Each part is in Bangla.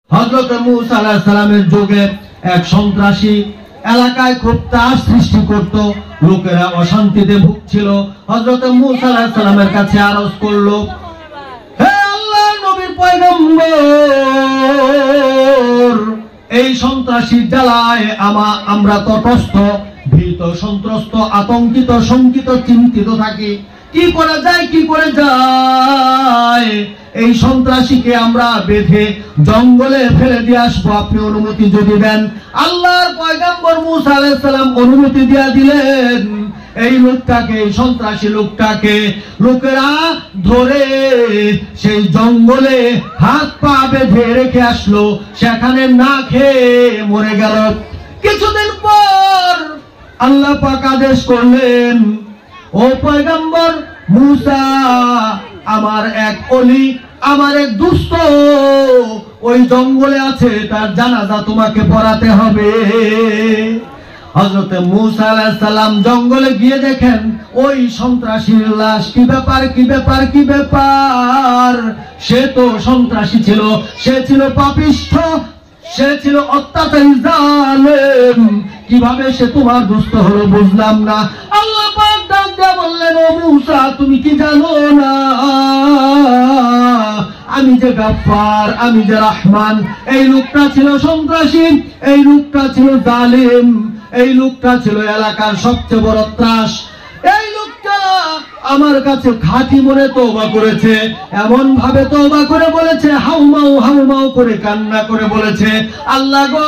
হযরত মূসা আলাইহিস সালামের যুগে এক সন্ত্রাসী এলাকায় খুব ত্রাস সৃষ্টি করত, লোকেরা অশান্তিতে ভুগছিল। হযরত মূসা আলাইহিস সালামের কাছে আরজ করলো, হে আল্লাহর নবীর পয়গম্বর, এই সন্ত্রাসীর জ্বালায় আমরা তটস্থ, ভীত, সন্ত্রস্ত, আতঙ্কিত, শঙ্কিত, চিন্তিত থাকি। কি করা যায়, কি করে যায়? এই সন্ত্রাসীকে আমরা বেঁধে জঙ্গলে ফেলে দিয়ে আসবো, আপনি অনুমতি যদি দেন। আল্লাহর পয়গম্বর মূসা আলাইহিস সালাম অনুমতি দিয়ে দিলেন। এই লোকটাকে, এই সন্ত্রাসী লোকটাকে লোকেরা ধরে সেই জঙ্গলে হাত পা বেঁধে রেখে আসলো, সেখানে না খেয়ে মরে গেল। কিছুদিন পর আল্লাহ পাক আদেশ করলেন, ও পয়গম্বর মূসা, আমার এক ওলি, আমার এক দুষ্ট ওই জঙ্গলে আছে, তার জানাজা তোমাকে পড়াতে হবে। হযরত মূসা আলাইহিস সালাম জঙ্গলে গিয়ে দেখেন ওই সন্ত্রাসীর লাশ। কি ব্যাপার, কি ব্যাপার, কি ব্যাপার? সে তো সন্ত্রাসী ছিল, সে ছিল পাপিষ্ঠ, সে ছিল অত্যাচারী, জালেম। কিভাবে সে তোমার দুষ্ট হলো বুঝলাম না। আল্লাহ পাক ডাক দিয়ে বললেন, ও মূসা, তুমি কি জানো না আমি যে গাফফার, আমি যে রহমান? এই লোকটা ছিল সন্ত্রাসী, এই লোকটা ছিল জালিম, এই লোকটা ছিল এলাকার সবচেয়ে বড় ত্রাস। এই লোকটা আমার কাছে খাঁটি মনে তওবা করেছে, এমন ভাবে তওবা করে বলেছে, হাউমাউ হাউমাউ করে কান্না করে বলেছে, আল্লাহ গো,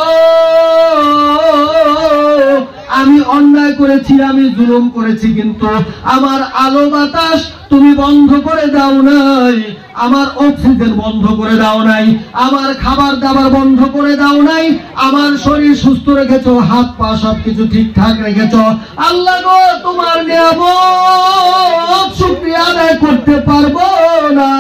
আমি অন্যায় করেছি, আমি জুলুম করেছি, কিন্তু আমার আলো বাতাস তুমি বন্ধ করে দাও নাই, আমার অক্সিজেন বন্ধ করে দাও নাই, আমার খাবার দাবার বন্ধ করে দাও নাই, আমার শরীর সুস্থ রেখেছো, হাত পা সবকিছু ঠিকঠাক রেখেছো। আল্লাহ গো, তোমার নিয়ামত শুকরিয়া আদায় করতে পারবো না,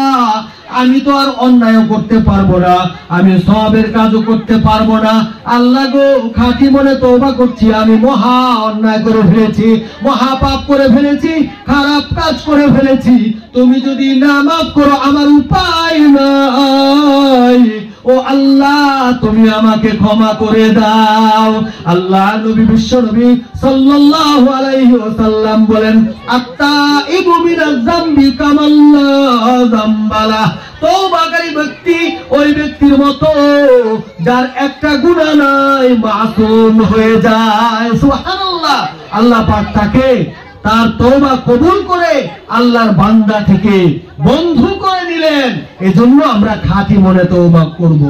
আমি তো আর অন্যায় করতে পারবো না, আমি সওয়াবের কাজও করতে পারবো না। আল্লাহ গো, খাঁটি মনে তওবা করছি, আমি মহা অন্যায় করে ফেলেছি, মহা পাপ করে ফেলেছি, খারাপ কাজ করে ফেলেছি। তুমি যদি না মাফ করো আমার উপায় নাই। ও আল্লাহ, তুমি আমাকে ক্ষমা করে দাও। আল্লাহ নবী, বিশ্ব নবী সাল্লাল্লাহু আলাইহি ওয়াসাল্লাম বলেন, আত্তাইবু মিনাজ যামবি কামাল্লা যামবালা। তওবাকারী ব্যক্তি ওই ব্যক্তির মতো যার একটা গুনাহ নাই, মাসুম হয়ে যায়। সুবহানাল্লাহ। আল্লাহ পাক তাকে তার তওবা কবুল করে আল্লাহর বান্দা থেকে বন্ধু করে নিলেন। এজন্য আমরা খাঁটি মনে তওবা করব।